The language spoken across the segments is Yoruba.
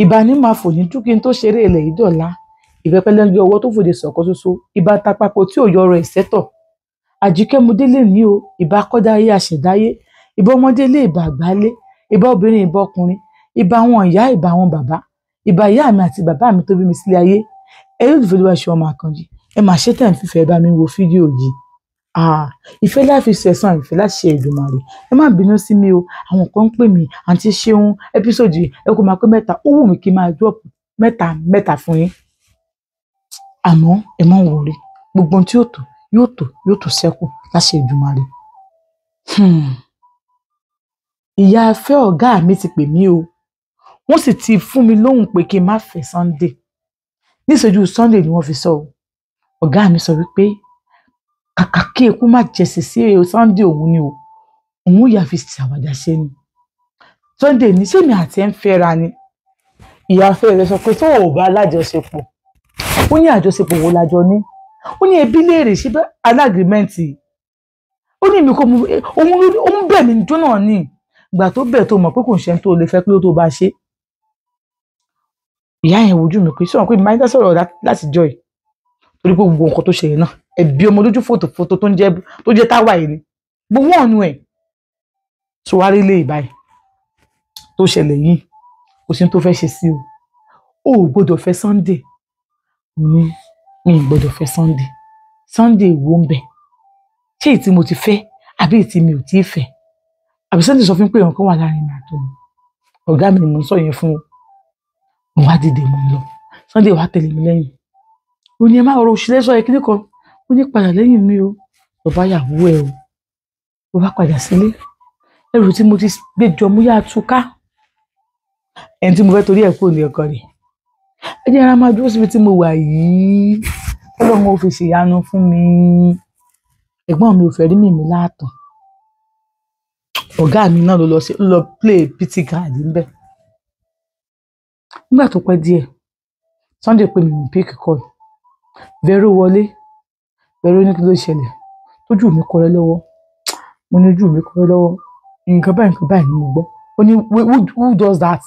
ìbá ní máa fò ní dúkì tó ṣeré ilẹ̀ ìdọ̀la ìfẹ́pẹ́lẹ́gbẹ́ ọwọ́ tó fòde sọ̀kọ́ ṣoṣo ìbá tapapọ̀ tí ò yọrọ ìṣẹ́tọ̀ àjíkẹ́ modélé ní o ìbá kọ́dáyé àṣẹ̀dáyé ìbá ọmọdé ilé ìbá àgbálé ìbá obìnrin ìbá ọkùnrin ìbá àwọn ìyá ìbá àwọn bàbá ìbá ìyá mi àti bàbá mi tó bí mi sílé ayé ẹ yóò dùn fẹ́ ṣe ọmọ àkànjì ẹ mà ṣe tẹ̀ ń fífẹ́ bá mi wo fídíò yìí ìfẹ́ láfi ṣẹ̀san ìfẹ́ láti ṣe Èdùmàrè ẹ má bínú sí mi o àwọn kan ń pè mí àǹtí Ṣeun ẹ́písòdì ẹ kò máa pé mẹ́ta ó wù mí kí n máa drop mẹ́ta fún yín àmọ́ ẹ má wọrí gbogbo ohun tí yóò tó ṣẹ́kù láṣẹ Èdùmàrè. ìyá afẹ́ ọ̀gá mi ti pè mí o wọ́n sì ti fún mi lóhùn pé kí n má fẹ́ Sunday níṣojú Sunday ni wọ́n fi sọ ọ̀gá mi sọ wípé kàkà kí eku má jẹsẹ sí Sunday òun ni o òun yà fi ṣàwàdà ṣe ni Sunday ní sẹ́mi àti ẹ̀ ń fẹ́ra ni ìyá afẹ́ rẹ̀ sọ pé tó ò bá lájọṣepọ̀ ó ní àjọṣepọ̀ wo lájọ ní ó ní ẹbí léèrè ṣe bẹ́ẹ̀ alágrímẹ́ǹtì ó ní èmi kò mú òun bẹ̀ mí níjọ́ náà ní ìgbà tó bẹ̀ tó mọ̀ pé kò ń ṣe tó lè fẹ́ pé ó tó bá ṣe ìyá yẹn wojú mi pé sọ̀rọ̀ pé mi máa ń dá sọ̀rọ̀ láti jọ ẹ̀ torí pé gbogbo nǹkan tó ṣẹlẹ̀ náà ẹ̀bí ọmọ lójú fòtò tó jẹ́ táwa yìí ni gbogbo ọ̀nù ẹ̀ tó wá rí ilé ìbáyìí tó ṣẹlẹ̀ yìí kò sí tó fẹ́ ṣe sí o ò gbọ́dọ̀ fẹ́ Sunday mi gbọ́dọ̀ fẹ́ Sunday wo ń bẹ̀ ṣé èyí tí mo ti fẹ́ àbí èyí tí mi ò tí ì fẹ́ àbí Sunday sọ fún mi pé nǹkan wà láàrin mi àtọ́ ọ̀gá mi ni mo ń sọ yẹn fún mo wá dìde mo ń lọ Sunday wá tẹ̀lé mi lẹ́yìn ó ní ẹ má ọ̀rọ̀ òṣìlẹ̀ sọ yẹ kíní kan ó ní padà lẹ́yìn mi o bàbá yàwó ẹ o bàbá padà sílé ẹrù tí mo ti gbé jọ mú yá túká ẹni tí mo fẹ́ torí ẹ̀ kúrò ní ọkọ rẹ̀ ẹ jẹ́ ara máa dúró síbi tí mo wà yìí Ọlọ́run ó fi ṣèyanu fún mi ẹ̀gbọ́n mi ò fẹ́ rí mi láàtọ̀ ọ̀gá mi náà ló lọ play pt card ńbẹ̀ nígbà tó pẹ́ díẹ̀ Sunday pè mí ní pick call Vero wọlé Vero ní kí ló ṣẹlẹ̀ tójú mi kọrẹ́ lọ́wọ́ mo ní ojú mi kọrẹ́ lọ́wọ́ nǹkan báyìí ni mo gbọ́ ó ní who does that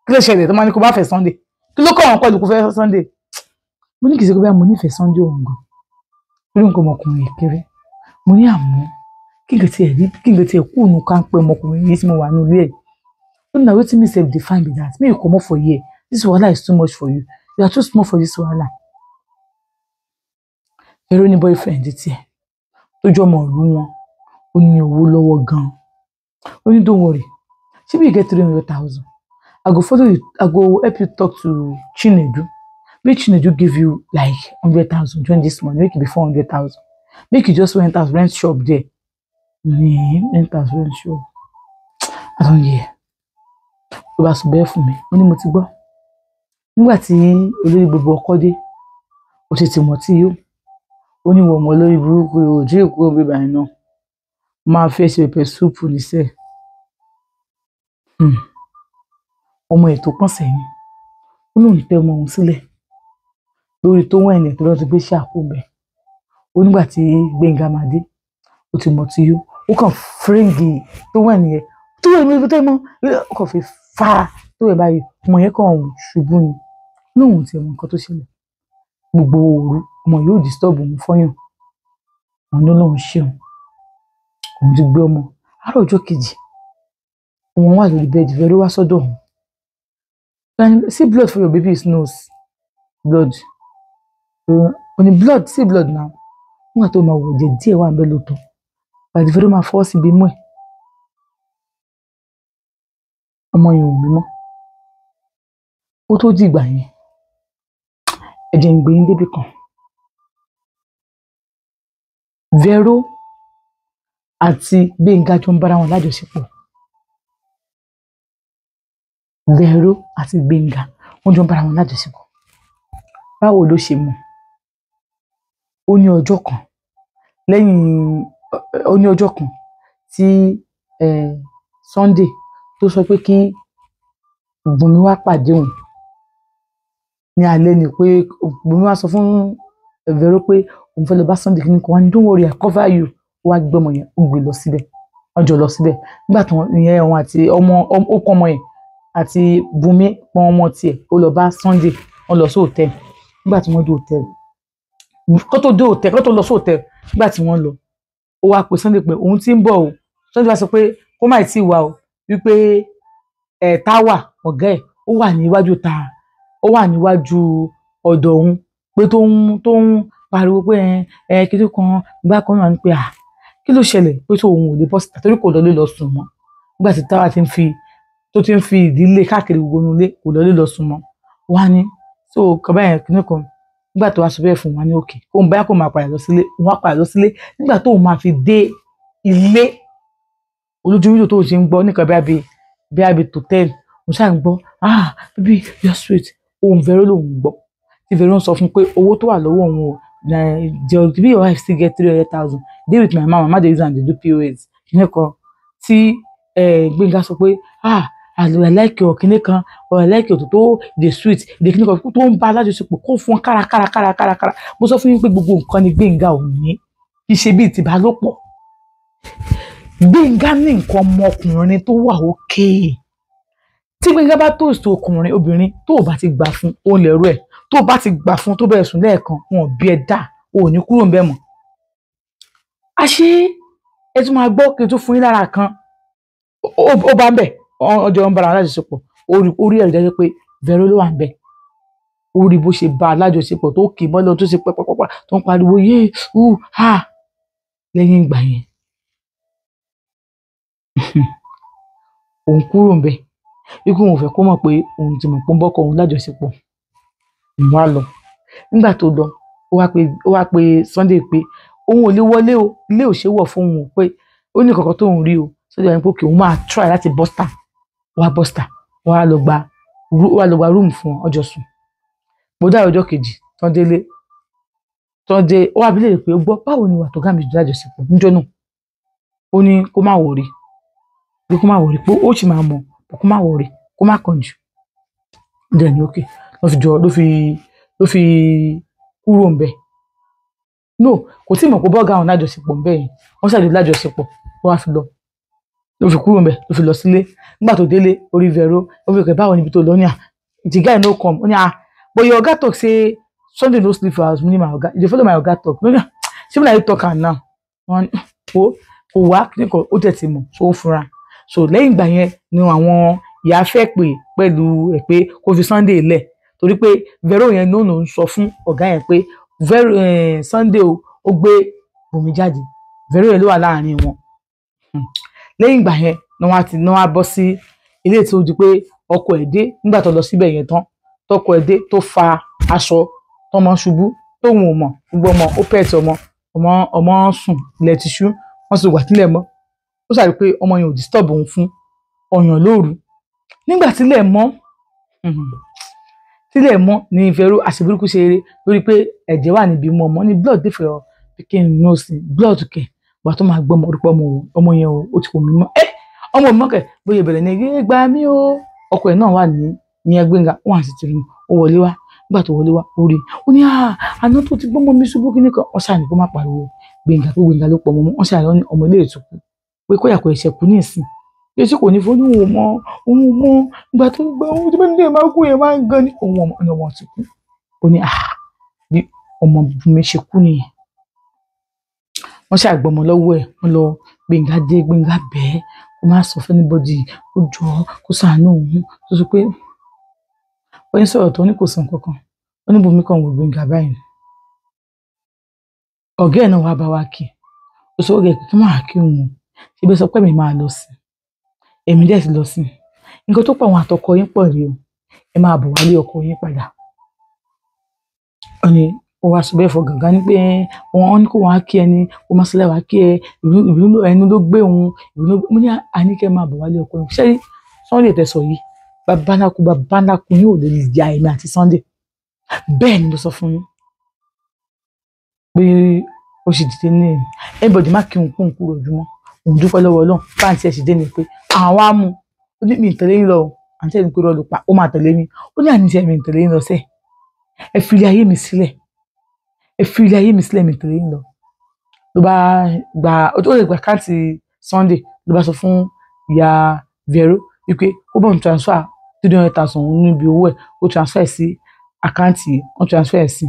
kí ló ṣẹlẹ̀ tó máa ní kó bá fẹ́ Sunday kí ló kọ́ àwọn pẹ̀lú kó fẹ́ Sunday mo ní kì í ṣe pé mo nífẹ̀ẹ́ Sunday òun gan lórí nǹkan ọmọkùnrin kéré mo ní àmọ́ kí n lè tiẹ̀ kú òun ká ń pẹ́ ọmọkùnrin yìí tí mo wà ní ilé ẹ̀ ó ní na wetin me self define be that me you comot for here this wahala is too much for you you are too small for this wahala. Vero ní boyfriend tiẹ̀ tó jọ ọmọ ìlú wọn ó ní owó lọ́wọ́ gan-an ó ní don't worry ṣé bí you get 300,000 I go follow you I go help you talk to Chinedu make Chinedu give you like 100,000 join this money make it be 400,000 make you just rent house rent shop there rent house rent shop I don't hear ló bá sọ bẹ́ẹ̀ fún mi ó ní mo ti gbọ́ nígbà tí olórí gbogbo ọkọ dé ó ti mọ̀ tí yóò ó ní wọ́n mọ̀ lórí burúkú òjì èkó bíbá iná máa fẹ́ ṣe pẹ̀pẹ̀ súùpù níṣẹ́ ọmọ ètò pọ̀n sẹ́yìn ó lóun tẹ́ ọmọ òun sílẹ̀ lórí tó wọ́n ẹ̀yìn tó lọ́ọ́ ti gbé ṣàkó bẹ̀ ó nígbà tí Gbénga máa dé ó ti mọ̀ tí yó ó kàn fíríngì tó wọ́n ẹ̀yìn yẹn tó wọ́n ẹ̀yìn tó mọ́ ó kàn fi fa tó wẹ̀ báyìí ọmọ yẹn kàn ṣubú ni lóun ti ẹ̀mọ nǹkan tó ṣẹlẹ̀ gbogbo òru ọmọ yóò disturb òun fọyàn òun ló lóun ṣeun òun ti gbé ọmọ àárọ̀ ọjọ́ kejì òun wà lórí bẹ́ẹ̀dì Vero wá sọ́dọ̀ òun see blood for your baby's nose blood òní blood see blood now nígbà tó máa wò jẹ díẹ̀ wà bẹ́ẹ̀ lóòótọ́ àti Vero máa fọ́ síbi mú ẹ̀ ọmọ yẹn ò mímọ́ ó tó dìgbà yẹn ẹ̀jẹ̀ ń gbé yín débi kan Vero àti Gbénga jọ ń bára wọn lájọṣepọ̀ Vero àti Gbénga wọ́n jọ ń bára wọn lájọṣepọ̀ báwo ló ṣe mọ̀ ó ní ọjọ́ kan tí Sunday tó sọ pé kí Bùnmi wá pàdé òun ní alẹ́ ni pé Bùnmi wá sọ fún Vero pé òun fẹ́ lọ bá Sunday kí ni kò wá ní don't worry I cover you wá gbé ọmọ yẹn ó gbé lọ síbẹ̀ wọ́n jọ lọ síbẹ̀ nígbà tí ìyẹn òun àti ọmọ ó kọ́ ọmọ yẹn àti Bùnmi pọn ọmọ tiẹ̀ ó lọ bá Sunday wọ́n lọ sí hòtẹ́ẹ̀lì. Nígbà tí wọ́n dé hòtẹ́ẹ̀lì kó tó dé hòtẹ́ẹ̀lì kó tó lọ sí hòtẹ́ẹ̀lì nígbà tí wọ́n lọ ó wá pe Sunday pé òun ti ń bọ̀ o. Sunday wá sọ pé kó má tí ì wá o wípé Táwà ọ̀gá ẹ̀ ó wà níwájú ọ̀dọ̀ òun pé tó ń pariwo pé kíní kan gbá kan náà ni pé kí ló ṣẹlẹ̀ pé tó òun ò lè bọ́ síta torí kò lọlé lọ sùn mọ́ nígbà tí Táwà ti ń fi ìdílé káàkiri gbogbo ilé kò lọlé lọ sùn mọ́ wá ní so kọba yẹn kíní kan nígbà tó wá sọ bẹ́ẹ̀ fún wa ní òkè kó ń báyà kó máa padà lọ sílé òun á padà lọ sílé nígbà tóun máa fi dé ilé olójú fídíò tó ṣe ń gbọ́ nìkan bí abi tó tẹ́lẹ̀ òun ṣáà ń gbọ́ baby you're sweet ohun Vero lòun gbọ́ tí Vero ń sọ fún pé owó tó wà lọ́wọ́ òun o be your wife still get 300,000 deal with my mama dey use am dey do POS kíní kan tí Gbénga sọ pé I like your kíní kan or I like your tó dey sweet dey kíní kan tó ń bá alájọṣepọ̀ kó fún kárakára mo sọ fún yín pé gbogbo nǹkan ni Gbénga ò ní kì í ṣe bíi tìbálòpọ̀ Gbénga ní nǹkan ọmọkùnrin tó wà òkè tí Gbénga bá tòòsì obìnrin tó o bá ti gbà fún òun lẹ́rú ẹ̀ tó o bá ti gbà fún tó bẹ̀rẹ̀ sùn lẹ́ẹ̀kan wọn ò bí ẹ dá o ò ní kúrò ńbẹ̀ mọ́. àṣé ẹ tún máa gbọ́ kí n tún fún yín lára kan ó bá ń bẹ̀ ọjọ́ ń bára alájọṣepọ̀ orí ẹ̀rí dájú pé Vero ló wà ń bẹ̀ orí bó ṣe bá alájọṣepọ̀ tó kì í mọ́lẹ̀ tó ṣe pẹ́pẹ́pẹ́ tó ń pariwo yé lẹ́yìn ìgbà yẹn òun kúrò ńbẹ̀ ikú òun fẹ́ kó mọ̀ pé òun ti mọ̀ pé ń bọ́kọ òun lájọṣepọ̀ òun wá lọ nígbà tó lọ ó wá pe Sunday pé òun ò lè wọlé o ilé ò ṣe wọ̀ fún òun pé ó ní kankan tóun rí o Sunday wá ní pé òkè òun máa try láti bọ́stà wá bọ́stà wá lọ gba rúùmù fún ọjọ́ sùn mo dá ọjọ́ kejì tán dé ó wá bí léèrè pé ó gbọ́ báwo ni ìwà tó gàmì jù lájọṣepọ̀ níjọ́ náà ó ní kó má wọrí pé ó sì máa mọ̀ kó má wọrí kó má kàn jù dẹ̀ ní òkè ló fi kúrò ńbẹ̀ no kò tí ì mọ̀ pé bọ́ọ̀gá àwọn lájọṣepọ̀ ńbẹ̀ yẹn wọ́n ṣàdé lájọṣepọ̀ ó wá fi lọ ló fi kúrò ńbẹ̀ ló fi lọ sílé nígbà tó délé orí Vero ó fi kẹ̀ báwo níbi tó lọ ní the guy no come ó ní but your oga talk say Sunday no sleep for house me my oga you dey follow my oga talk no ṣé bí na you talk am now wọn kò wá kíkọ ó tẹ̀ ti mọ̀ tó fura so lẹ́yìn ìgbà yẹn ni àwọn ìyá fẹ́ pè pẹ̀lú ẹ̀ pé kó fi Sunday lẹ̀ torí pé Vero yẹn ló ń sọ fún ọ̀gá yẹn pé Sunday ó gbé Bùnmi jáde Vero yẹn ló wà láàrin wọn lẹ́yìn ìgbà yẹn ni wọ́n á bọ́ sí ilé tí ó di pé ọkọ ẹ̀ dé nígbà tó lọ síbẹ̀ yẹn tán tọkọ ẹ̀ dé tó fa aṣọ tọmọ ṣubú tóun ò mọ̀ gbogbo ọmọ ó pẹ̀tì ọmọ sùn ilẹ̀ ti ṣú wọ́n sì wà sílẹ̀ mọ́ ó ṣàrí pé ọmọ yẹn ò disturb òun fún ọyàn lóru nígbà tílẹ̀ mọ́ ní Vero àṣebúrúkú ṣe eré lórí pé ẹ̀jẹ̀ wà níbi mọ́ ọmọ ní blood dey for your pikin nose blood kẹ̀ gbà tó máa gbọ́ orúkọ ọmọ yẹn ó ti kò mí mọ́ ọmọ mi mọ́kẹ̀ bóyá ìbẹ̀rẹ̀ ní ẹgbẹ́ gbà mí o ọkọ ẹ̀ náà wà ní Gbénga wọn àti tìrì ó wọlé wá nígbà tó wọlé wá ó rí ó ní àná tó ti gbọ́mọ mi ṣubú kíní kan wọ́n ṣàní kó má pariwo Gbénga pé Gbénga ló pọ̀ mọ́ wọ́n ṣàní ọmọ ilé ìtukù pé kó yàkọ̀ ẹ̀ṣẹ̀ kú ní ìsìn yóò sì kò ní fún òun mọ́ ìgbà tó gbọ́ ohun tí bẹ́ẹ̀ ní máa kú yẹn máa ń gan ní òun ọmọ ti kú ó ní bí ọmọ mi ṣe kú nìyẹn wọ́n ṣàgbọ́mọ lọ́wọ́ ẹ̀ wọ́n lọ Gbénga dé Gbénga bẹ́ẹ̀ kó má sọ fún anybody ó jọ kó ṣàánú òun tó sọ pé wọ́n ń sọ̀rọ̀ tó ní kò sàn kankan wọ́n ní Bùnmi kan wò Gbénga báyìí ọ̀gá ẹ̀ náà wàá bá wa kí ó sọ wọ́n gẹ̀ kí máa kí òun ṣe bẹ́ẹ̀ sọ pé mi máa lọ sí èmi dẹ̀ ti lọ sí nǹkan tó pọ̀ àwọn àtọkọ yín pọ̀ rí o ẹ máa bọ̀ wálé ọkọ yín padà ó wá sọ bẹ́ẹ̀ fọ gàngán ní pé wọ́n ní kó wọ́n á kí ẹni kó má sílẹ̀ wá kí ẹ ìbínú ẹni ló gbé òun ìbínú mo ní àníkẹ́ máa bọ̀ wálé ọkọ yín ṣé Sunday tẹ̀sọ̀ yìí babanaku yóò lè ya èmi àti Sunday bẹ́ẹ̀ ni mo sọ fún yín pé ó sì dìde ní everybody má kí òun kó òun kúrò ojúmọ́ òun dúpẹ́ lọ́wọ́ Ọlọ́run fáǹtì ẹ̀ sì dé ni pé àwọn á mú ó ní mi ìtẹ̀lé yín lọ àǹtí ẹ̀ ní pé rọ́ọ̀lù pa ó máa tẹ̀lé mi ó ní àníṣe mi ìtẹ̀lé yín lọ sẹ́ẹ̀ ẹ fi ilé ayé mi sílẹ̀ mi ìtẹ̀lé yín lọ ló bá ó lè gba káàtì Sunday ló bá sọ fún ìyá Vero wípé ó bọ̀ ń transfer 300,000 níbi owó ẹ̀ ó transfer sí àkáǹtì wọ́n transfer sí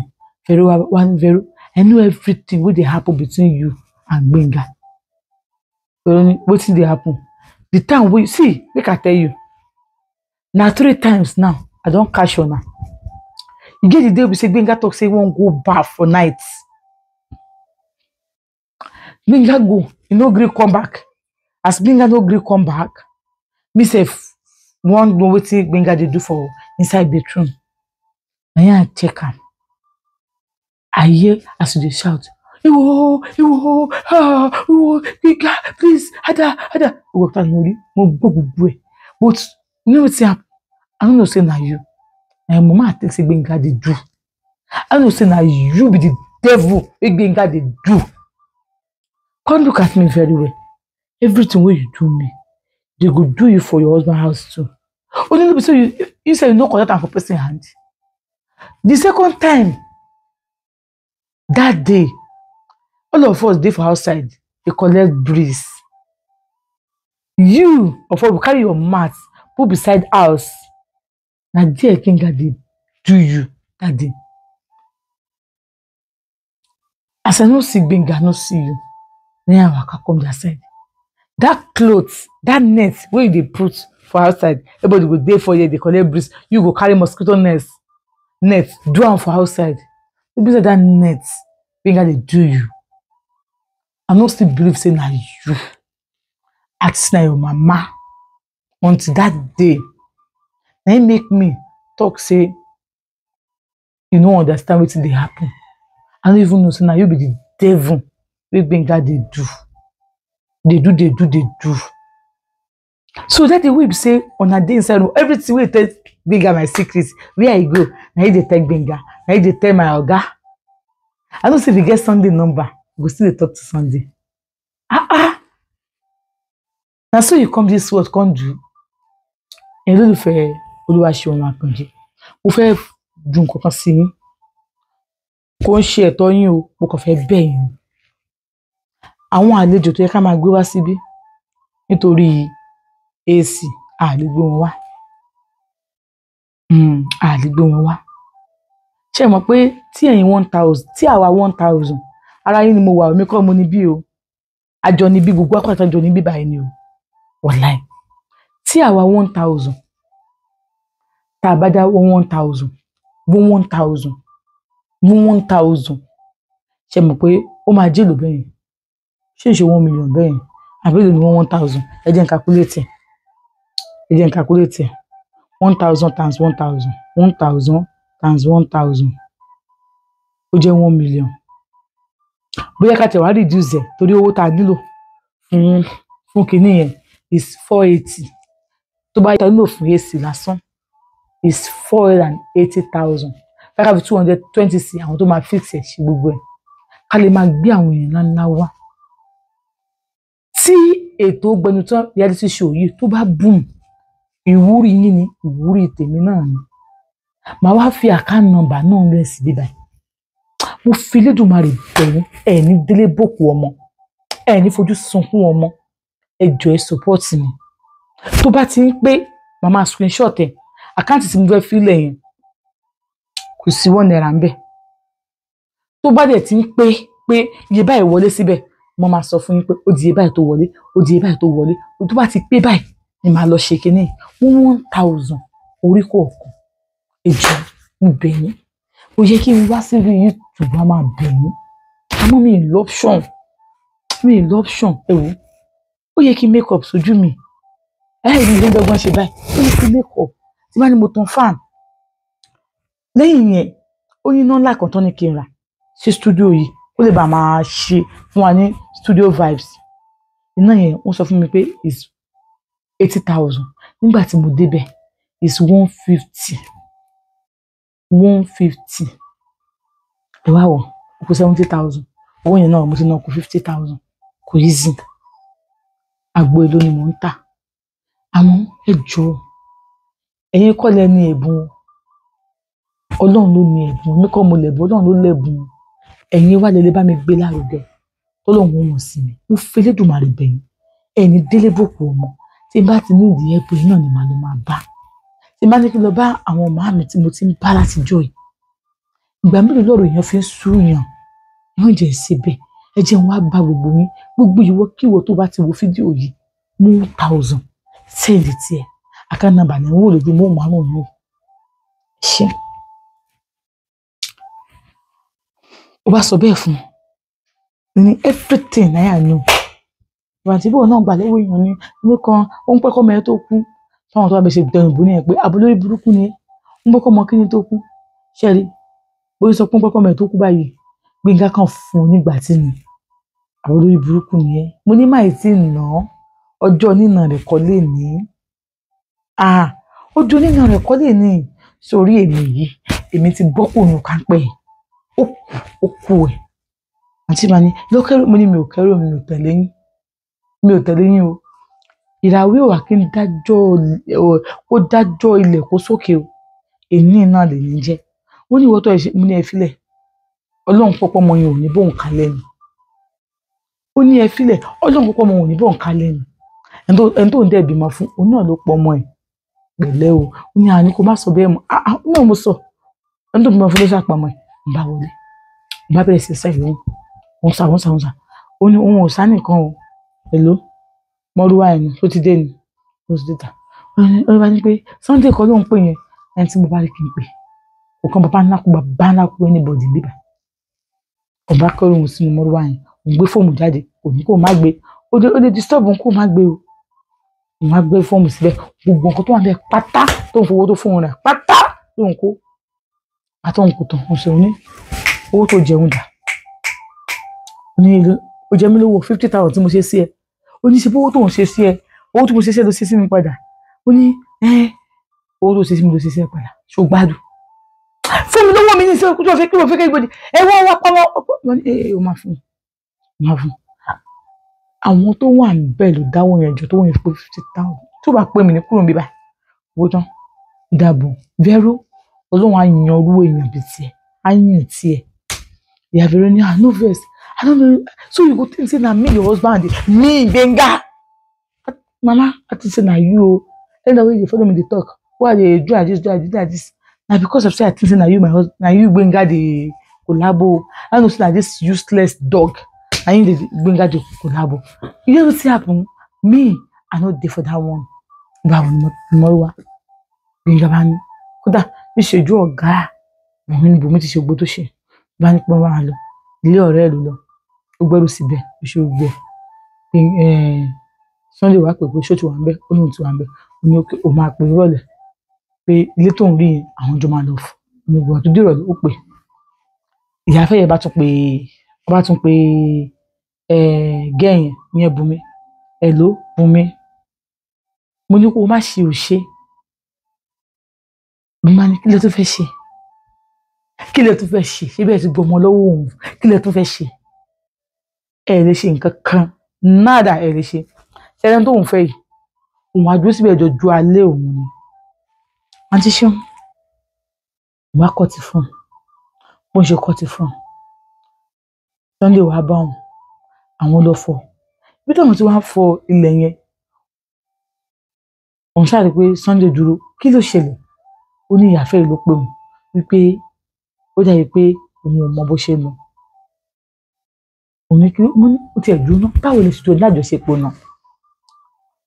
Vero wá ní Vero I know everything wey dey happen between you and Gbenga. Vero ní wetin dey happen? The time wey see make I tell you na 3 times now I don catch una. E get the day we say Gbenga talk say he wan go baff for night. Gbenga go, he no gree come back. As Gbenga no gree come back, me sef wan know wetin Gbenga dey do for inside bedroom. Na him I check am. I hear as you dey shout, Iwo, Gbenga, please, Ada. Mo gbọ́ gbogbo ẹ̀. But you know wetin happen? I no know say na you. Na your mama think say Gbenga dey do. I know say na you be the devil wey Gbenga dey do. Come look at me very well. Everything wey you do me, they go do you for your husband house too. Only no be say you say you no collect am for person hand. The second time, that day, all of us dey for outside, dey collect breeze. You of all carry your mat put beside house. Na there Gbenga dey do you that day. As I no see Gbenga, I no see you. Then I waka come their side. That cloth, that net wey you dey put for outside, everybody go dey for here, dey collect breeze. You go carry mosquito net, do am for outside. No be say that net, Gbenga dey do you. I no still believe say na you. Ask na your mama. Until that day, na him make me talk say you no understand wetin dey happen. I no even know say na you be the devil wey Gbenga dey do. Dey do. So that day wey be say una dey inside everything wey you tell Gbenga my secret, where I go, na him dey tell Gbenga, na him dey tell my oga. I know say if you get Sunday number, go still dey talk to Sunday. Na so you come this world come do. Ẹ̀yin olólùfẹ́ Olúwaṣeun Àkànjí, mo fẹ́ ju nǹkan kan sí yín. Kò ń ṣe ẹ̀tọ́ yín o, mo kàn fẹ́ bẹ̀ yín. Àwọn àlejò tó yẹ ká máa gbé wá síbí nítorí AC a lè gbé wọn wá. A lè gbé wọn wá. Ṣé ẹ mọ̀ pé tí ẹ̀yin 1,000, tí àwa 1,000, ara yín ni mo wà, èmi kọ́ mo ní bí o. Àjọ ni bí gbogbo àpáta àjọ ni bí báyìí ni o. Wàláì. Tí àwa 1,000, tá a bá dá 1,000, 1,000, ṣé ẹ mọ̀ pé ó máa jẹ́ èlò bẹ́yẹn? Ṣé ìṣe 1 million bẹ́yẹn? Àbí èlò ni 1,000? Ẹ jẹ́ n calculate ẹ̀. 1,000 times 1,000. 1,000 times 1,000. Ó jẹ́ 1 million. Bóyá ká tẹ̀ wá reduce ẹ̀ torí owó tá a nílò fún kinní yẹn is 480. Tó bá yẹ ká nílò fún AC lásán is 480,000. Ká fi 220 sí àwọn tó máa fix ẹ̀ ṣe gbogbo ẹ̀. Ká lè máa gbé àwọn èèyàn ńlá wá. Tí ètò Gbẹnután reality show yìí tó bá boom, ìwúrí yín ni, ìwúrí tèmi náà ni. Màá wá fi account number náà rẹ̀ sí bíbá. Mo fi Elédùmarè bẹ̀ yín, ẹ ní délé bòkú ọmọ, ẹ ní fojú sunkún ọmọ, ẹ jọ̀ọ́ ẹ support mi. Tó bá ti ń pé màmá screenshot ẹ̀, àkáǹtì tí mo fẹ́ fi lẹ̀ yẹn kò sí 1 naira ń bẹ̀. Tó bá dẹ̀ ti ń pé iye báyìí wọlé síbẹ̀, mo máa sọ fún yín pé ó di iye báyìí tó wọlé, ó di iye báyìí tó wọlé. Tó bá ti pé báyìí ni màá lọ ṣe kinní 1,000 orí kọ̀ọ̀kan. Ẹ jọ̀ọ́ mo bẹ̀ yín. Ó yẹ kí n wá sí YouTube máa bẹ̀ yín. Àmọ́ mi ì l'option. Ẹ wò. Ó yẹ kí make up sójú mi. Ẹ̀yin ló ń dọ́gbọ́n ṣe báyìí. Ó yẹ kí make up. Tí bá ní mo tan fan. Lẹ́yìn yẹn, ó ní iná ńlá kan tán ní kí n rà sí studio yìí. Ó lè bá máa ṣe fún wa ní studio vibes. Iná yẹn wọ́n sọ fún mi pé is 80,000. Nígbà tí mo débẹ̀ is 150. Ẹ wá wò, ó kù 70,000. Owó yẹn náà mo ti ná kù 50,000. Kò easy. Àgbo èlò ni mò ń tà. Àmọ́ ẹ jọ̀ọ́, ẹ̀yin kọ́ lẹ ní ẹ̀bùn. Ọlọ́run ló ní ẹ̀bùn. Mi kọ́ mo lẹ̀bùn, Ọlọ́run ló lẹ̀bùn. Ẹ̀yin wá lè bá mi gbé lárugẹ. Ọlọ́run wọ̀n sí mi. Mo fi Elédùmarè bẹ̀ yín. Ẹni délé bòkú ọmọ. Tí n bá ti ní ìdí ẹ̀bùn náà ni màá lọ máa bá. tí má ní kí n lọ bá àwọn màámi tí mo ti ń bá látijọ́ yìí ìgbà mélòó lọ́rọ̀ èèyàn fi ń súyàn yóò jẹ́ síbẹ̀ ẹ jẹ́ wọn á bá gbogbo yín gbogbo ìwọ kí ìwọ tó bá ti wo fídíò yìí mú 1000 sẹ́ẹ̀lì tiẹ̀ account number ní wọ́n lójú mọ́ márùn-ún yìí ṣe. ó bá sọ bẹ́ẹ̀ fún un ní everything náírà nù ìwà tí bóun náà gbà lọ́wọ́ èèyàn ní kan ó ń pẹ́kọ́ mẹ́rin tó kú táwọn tó bá bẹ ṣe dẹrùn bó ní ẹ pé àbúlórí burúkú ni ń pẹ́kọ́ mọ kíni tó kú ṣẹ́rí bó sọ pé ń pẹ́kọ́ mẹ́rin tó kú báyìí Gbénga kan fún un nígbà tí ni àbúlórí burúkú ni ẹ mo ní máì tí ì ná ọjọ́ nínà rẹ̀ kọ́ lè ní ọjọ́ nínà rẹ̀ kọ́ lè ní sórí èmi yìí èmi ti gbọ́ òun kan pẹ́ ó kú ẹ̀ àti màá ní lọ́kẹ́rù mo ní mi ò kẹ́rù mi ò tẹ̀lé yín o ìràwé ò wá kí n dájọ́ ilẹ̀ kó sókè o èmi náà lè ní jẹ́ wọ́n ní ìwọ tó ẹ ṣe mo ní ẹ filẹ̀ ọlọ́run pọ́pọ́ ọmọ yẹn ò ní bóun ká lẹ́nu ó ní ẹ filẹ̀ ọlọ́run pọ́pọ́ ọmọ yẹn ò ní bóun ká lẹ́nu ẹni tó ń dẹ̀ bímọ fún òun náà ló pọ̀ ọmọ ẹ̀ pẹ̀lẹ́ o ó ní àní kó má sọ bẹ́ẹ̀ mọ́ náà mo sọ ẹni tó bímọ fún ló ṣàpamọ́ ẹ̀ ń bá wọlé ń bá bẹ̀rẹ̀ sí sẹ́yìn lóhùn òun sà ó ní òun ò sá nìkan o èló mọ́rúwá ẹ̀ ní tó ti dé ni ó ti dé ta ó ní bá ní pé Sunday kan ló ń pè yẹn ẹni tí mo bá rí kí n pè kò kàn bàbá ńlákú anybody bíbá ọba kọrò òun sínú mọ́rúwá yẹn òun gbé fóònù jáde kò ní kó má gbé ó lè disturb òun kó má gbé o òun á gbé fóònù síbẹ̀ gbogbo nǹkan tó wà bẹ́ẹ̀ pátá tó ń fowó tó fóònù rẹ̀ pátá tó ń kó àtọ̀hún kò tán òun sì ní owó tó jẹun dà ní ilé ó jẹ mí lówó 50,000 tí mo ṣe sí ẹ ó ní ṣe owó tó ń ṣe sí ẹ owó tí mo ṣe sí ẹ ló ṣe sí mi padà ó ní owó tó ṣe sí mi ló ṣe sí ẹ padà ṣó gbádùn fún mi lówó mi ní ìṣe kújọ fẹ́ kí mo fẹ́ kí gbòdì ẹ wá pamọ́ ó máa fún àwọn tó wà níbẹ̀ ló dáwọ́ yẹn jọ tó wọ́n yẹn pé 50,000 tó bá pè mí ní kúrò níbí báyìí owó tán ìdàbò vẹ́rọ ọlọ́run á yan orú èèyàn bíi tiẹ̀ á yàn tiẹ̀ ìyá vẹ́rọ ní no vex I don't know so you go think say na me your husband me Gbenga mama I think say na you o then the way you follow me dey talk why I dey do like this na because of say I think say na you my husband na you Gbenga dey collabo I know say na this useless dog na him dey Gbenga dey collabo you know wetin happen me I no dey for that one báwo ni mo wá Gbenga bá ní kódà bí ṣèjú ọ̀gá àwọn ní bòmí ti ṣe gbó tó ṣe bá ní pọ́n wá lọ ilé ọ̀rẹ́ ẹ̀ ló lọ ó gbẹ́rù síbẹ̀ ó ṣe gbẹ Sunday wàá pè pé ṣó ti wà ń bẹ ó lóun ti wà ń bẹ ó ní òkè ó máa pè rọ̀lẹ́ pé ilé tó ń rí yẹn àwọn jọ máa lọ fún mi ìgbà tó dìrọ̀lẹ́ ó pè ìyá afẹ́yẹ bá tún pé gẹ́yìn yẹn Bùnmi ẹ̀ ló Bùnmi mo ní kó o má ṣe òṣè mo máa ní kí lè tó fẹ́ ṣe ṣé bẹ́ẹ̀ ti gbọmọ lọ́wọ́ òun kí lè tó fẹ́ ṣe ẹ lè ṣe nǹkan kan nada ẹ lè ṣe ṣẹlẹ̀ tó ń fẹ́ yìí òun àdúró síbẹ̀ ẹjọ́ ju alẹ́ òun ni àǹtí ṣeun wàá kọ́ ti fún un bó ṣe kọ́ ti fún un Sunday wàá bá wọn àwọn lọ fọ bí táwọn tí wọ́n á fọ ilẹ̀ yẹn òun ṣáà rí pé Sunday dúró kí ló ṣẹlẹ̀ ó ní ìyàfẹ́ yìí ló pè mí wípé ó dàbí pé òun ò mọ bó ṣe lọ òun ní kí mo ní ó tiẹ̀ dúró náà báwo lè ṣètò lájọṣepọ̀ náà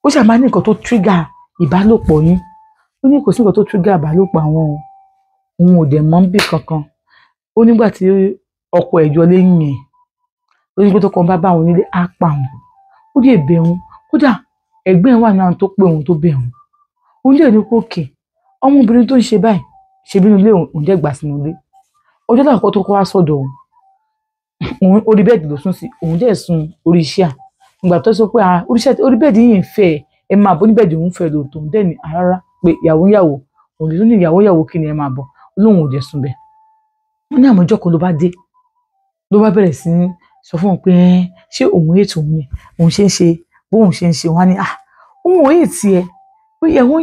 ó ṣàmá ní nǹkan tó trigger ìbálòpọ̀ yín ó ní kò sí nǹkan tó trigger ìbálòpọ̀ àwọn òun ò dẹ̀ mọ̀ bí kankan ó nígbà tí ọkọ ẹ̀jọ́ lẹ́yìn ẹ̀ ó ní pé tó kàn bá bá àwọn onílé á pa wọn ó dé bẹ̀ wọn kódà ẹ̀gbẹ́ ẹ̀ wà náà tó pé òun tó bẹ̀ wọn ó dẹ̀ ní kókè ọmọbìnrin tó ń ṣe báyìí ṣe bínú ilé òun dẹ̀ gbà sínú ilé ọjọ́ náà kọ́ tó kọ́ wá sọ́dọ̀ òun orí bẹ́ẹ̀dì ló sùn sí òun dẹ̀ sùn orí iṣẹ́ à ìgbà tó sọ pé orí bẹ́ẹ̀dì yìí ń fẹ́ ẹ máa bọ́ ní bẹ́ẹ̀dì òun fẹ́ lò tó ń dẹ̀ ní rárá pé ìyàwó òun ló ní ìyàwó kí ni ẹ máa bọ̀ olóhùn ò dẹ̀ sùn bẹ́ẹ̀ wọ́n ní àmọ́ ọjọ́ kan ló bá dé ló bá bẹ̀rẹ̀ sí ní sọ fún òun pé ṣé òun ètò òun ni òun ṣe ń ṣe bóun ṣe ń ṣe wọn á ní òun ò ètì ẹ pé ìyàwó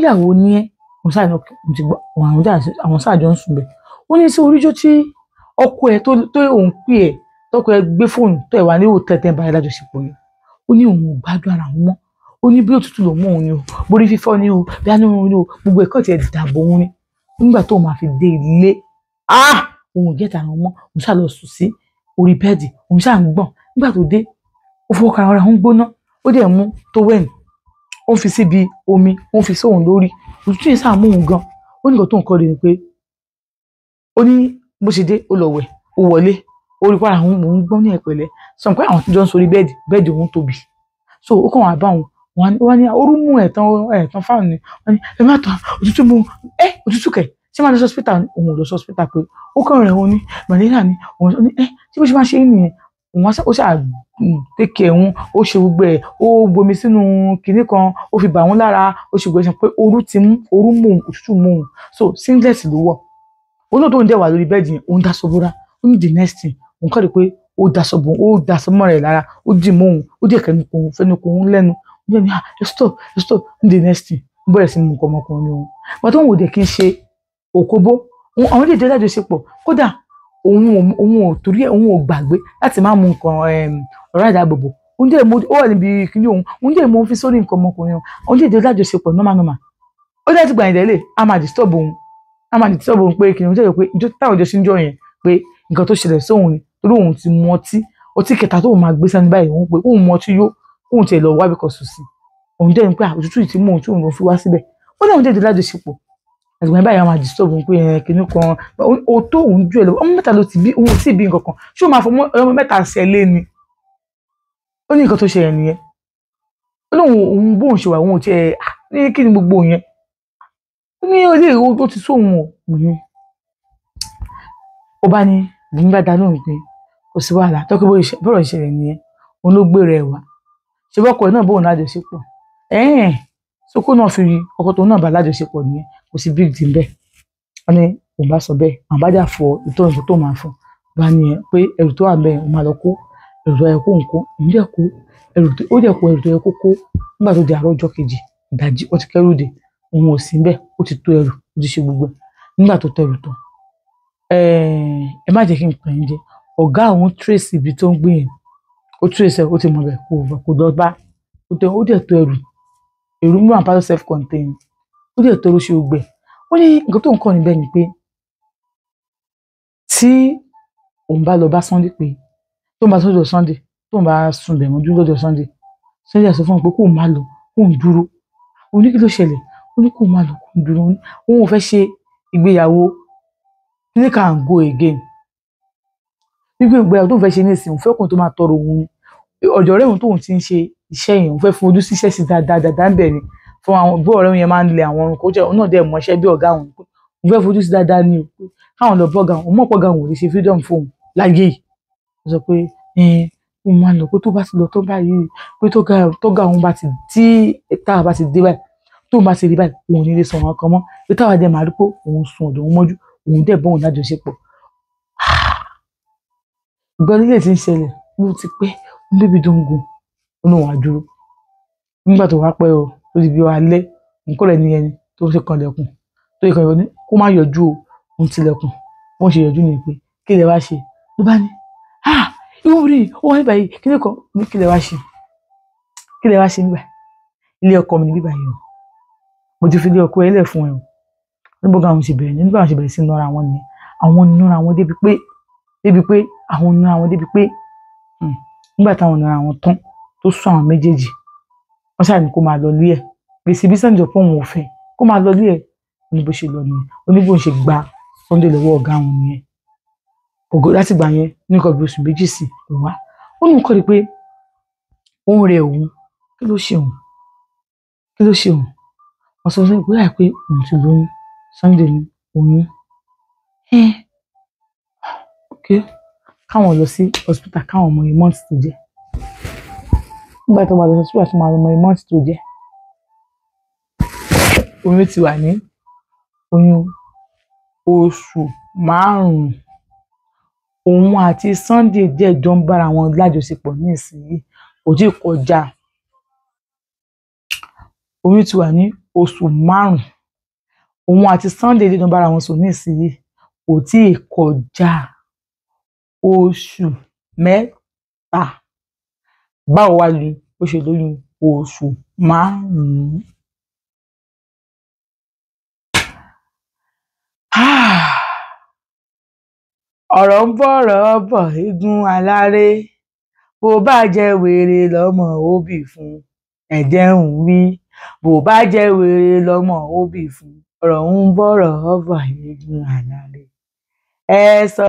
ní ẹ òun sáà ní ti gbọ́ àwọn sáà jọ ń sùn bẹ́ẹ̀ ó ní sí oríjó tí ọkọ ẹ tó òun pè ẹ tọkọ ẹ gbé fóònù tó ẹ wà ní òtẹ́tẹ́ báyìí lájọṣepọ̀ yẹn ó ní òun ò gbádùn ara òun mọ́ ó ó ní bí òtútù ló mú òun ni o borí fífọ́ ni o bí àánú òun ni o gbogbo ẹ̀kọ́ tiẹ̀ dàbò òun ni nígbà tó máa fi dé ilé òun ò gẹ́ta àwọn ọmọ òun ṣáà lọ sùn sí orí bẹ́ẹ̀dì òun ṣáà ń gbọ̀n nígbà tó dé ó fọwọ́ kan ara òun gbóná ó dẹ̀ mú tówẹ́ẹ̀nì ó fi síbi omi ó fi sóhun lórí òtútù yẹn sáà mú òun gan ó ní nǹkan tó ń kọ́ ni pé ó ní bó ṣe dé ó lọ wẹ̀ ó wọlé ó rí para òun gbọ́n ní ẹ̀pẹ̀lẹ́ sọ pé àwọn tó jọ ń sórí bẹ́ẹ̀dì òun tóbi so ó kàn wá bá òun wọ́n ní orú mú ẹ̀tàn fáwọn ni wọ́n ní ẹ má tán òtútù mú òtútù kẹ̀ ṣé máa lọ sí hospital òun ò lọ sí hospital pé ó kàn rẹ̀ òun ní malaria ni òun ní tí bó ṣe máa ṣe é nìyẹn òun ó ṣáà tẹ́kẹ̀ òun ó ṣe gbogbo ẹ̀ ó gbomi sínú kinní kan ó fi bà wọ́n lára ó ṣe gbọ́dọ̀ pé orú mú òtútù mú òun so singlet ló wọ̀ olóòótọ́ tó ń dẹ̀ wà lórí bẹ́ẹ̀dì yẹn òun daṣọ bóra ó ní the next thing òun kọ́ ni pé ó daṣọ mọ́ rẹ̀ lára ó dì mọ́ òun ó dẹ̀ fẹ́nu kò ń lẹ́nu ó ní stop the next thing ó bẹ̀rẹ̀ sí mú nǹkan ọmọkùnrin òun wọ́n tó ń wò dé kí n ṣe òkóbó àwọn lè jẹ́ lájọṣepọ̀ kódà òun ò torí ẹ̀ òun ò gbàgbé láti má mú nǹkan ọ̀rá ìdáàbòbò òun dẹ̀ mú ó wà níbi kíní òun dẹ̀ mú fi sórí nǹkan ọmọkùnrin òun dẹ̀ jẹ́ lájọṣepọ̀ normal ó dẹ̀ ti gbà yín délé a máa disturb òun pé kí ni ó jẹ́ pé ìjọ táwọn ọjọ́ sí ń jọ yẹn pé nǹkan tó ṣẹlẹ̀ sóhun ni torí òun ti mu ọtí kẹta tó máa gbé sẹ́ni báyìí òun pé òun mu ọtí yó òun tiẹ̀ lọ wá bí kò sùn sí òun dẹ̀ ń pé òtútù yìí ti mú òun tí òun lọ fi wá síbẹ̀ ó ní àwọn jẹ́ lájọṣepọ̀ àgbà báyìí àwọn máa disturb òun pé kinní kan ó tó òun jù ẹ lọ ọmọ mẹ́ta ló ti bí òun ò tí ì bí nǹkan kan ṣé ó máa fọ ọmọ mẹ́ta ṣẹ lé ni ó ní nǹkan tó ṣe yẹn nìyẹn ó lóun òun bóun ṣe wà òun ò tiẹ̀ ní kí ni gbogbo yẹn ní ilé ìwé ó ti sóhun ò ó bá ní bùnú bá dáná òun pé kò sí wàhálà tọ́kí bọ́rọ̀ ìṣẹ̀lẹ̀ nìyẹn òun ló gbé rẹ̀ wá ṣe bọ́kọ̀ náà bóun lájọṣepọ̀ sókó náà fi ọkọ tó náà bá lájọṣepọ̀ nìyẹn kò sí big deal bẹ́ẹ̀ wọ́n ní òun bá sọ bẹ́ẹ̀ àwọn bá dà fọ ìtọ́jú tó máa fọ bá ní ẹ pé ẹrù tó wà bẹ́ẹ̀ òun máa lọ kó ẹrù tó yẹ kó nǹkó òun dẹ̀ kó ẹrù tó yẹ kó kó nígbà tó di àárọ̀ ọjọ́ kejì ìdájí ó ti kẹ́rù dé òun ò sí bẹ́ẹ̀ ó ti tó ẹrù ó ti ṣe gbogbo nígbà tó tẹrù tán ẹ má jẹ́ kí n pè é jẹ ọ̀gá àwọn trace ibi tó ń gbé yẹn ó trace ẹ̀ ó ti mọ̀ bẹ́ẹ̀ kò lọ bá ó dẹ̀ tó ẹrù mú àpá self contained ó dẹ̀ tó ṣe gbẹ ó ní nǹkan tó ń kọ́ níbẹ̀ ni pé tí òun bá lọ bá Sunday pé tó ń bá sọ́jọ́ Sunday tó ń bá sùn bẹ̀ mọ́jú lọ́jọ́ Sunday sọ fún un pé kóun má lọ kóun dúró ó ní kí ló ṣẹlẹ̀ ó ní kóun má lọ kóun dúró òun ò fẹ́ ṣe ìgbéyàwó ní can go again wípé ìgbéyàwó tó ń fẹ́ ṣe ní ìsìn òun fẹ́ kóun tó máa tọrọ òun ni ọ̀dọ̀ rẹ̀ òun tóun ti ń ṣe iṣẹ́ yẹn òun fẹ́ fún ojú síṣẹ́ sí dáadáa ń bẹ̀ ni fún àwọn ìgbó ọ̀rẹ́ yẹn máa ń lẹ àwọn ọrùn kó jẹ́ òun náà dẹ̀ mọ iṣẹ́ bí ọ̀gá òun òun fẹ́ fojú sí dáadáa ni o káwọn lọ bọ́gà òun mọ̀ pọ́gà òun ò lè ṣe freedom fóun láyé yìí ó sọ pé òun máa lọ pé tó bá ti lọ tó báyìí pé tọ́gà òun bá ti tí táwa bá ti dé báyìí tóun bá ti rí báyìí òun ò ní lè sọ̀rọ̀ kan mọ́ pé táwa dẹ̀ máa rí pé òun sùn ọ̀dọ̀ òun mọ́jú òun dẹ̀ bọ́ òun lájọṣepọ̀ ìgbọ́n nílé tí ń ṣẹlẹ̀ ló ti pẹ́ ń bíbi tó ń gun òun wà dúró nígbà tó wá pẹ́ o tó ti bí ọ alẹ́ nǹkan rẹ̀ nìyẹn tó ṣe kanlẹ̀kùn tó ṣe kanlẹ̀kùn ní kó má yọjú o òun tilẹ̀kùn wọ́n ṣe yọjú nìyẹn pé kí lè wá ṣe ló bá ní ìwọ rí ó wọ́n nígbà yìí kí lè kọ́ ní kí lè wá ṣe nígbà ilé ọkọ mi ní bíbá yìí o mo ti fi ilé ọkọ ẹ lẹ̀ fún ẹ o níbo gan àwọn ṣe bẹ̀rẹ̀ nígbà àwọn ṣe bẹ̀rẹ̀ sí nọ́ra wọn nìyẹn àwọn nọ́ra wọn débi pé àwọn nọ́ra wọn débi pé nígbà táwọn nọ́ra wọn tán tó sún àwọn méjèèjì wọ́n ṣáà ní kó máa lọ lé ẹ̀ gbèsè bí sẹ́ńjọ pé òun ò fẹ́ kó máa lọ lé ẹ̀ ní bó ṣe lọ nìyẹn oníbò ń ṣe gba Sunday lọ́wọ́ ọ̀gá àwọn nìyẹn ògo láti gbà yẹn ní nǹkan bí oṣù méjì sí kò wá ó ní nǹkan rí pé òun rẹ̀ òun kí ló ṣe òun wọ́n sọ fún ìpínlẹ̀ pé òun ti lóyún Sunday ní oyún ok káwọn lọ sí hospital káwọn ọmọ yìí months tó jẹ́ nígbà tó wà lọ sí hospital tó máa lọ ọmọ yìí months tó jẹ́ oyún ti wà ní oyún oṣù 5 òun àti Sunday díẹ̀ jọ ń bára wọn lájọṣepọ̀ ní ìsinyìí kò tí ì kọjá oyún ti wà ní oṣù 5 òun àti Sunday díẹ̀ jọ ń bára wọn sùn ní ìsinyìí kò tí ì kọjá oṣù 3 báwo wá ni ó ṣe lóyún oṣù márùn-ún. ọ̀rọ̀ ń bọ̀ eégún aláré bó bá jẹ́ wèrè lọ́mọ òbí fún ẹ̀jẹ̀ ń wí bó bá jẹ́ wèrè lọ́mọ òbí fún ọ̀rọ̀ ń bọ̀ eégún aláré ẹ sọ.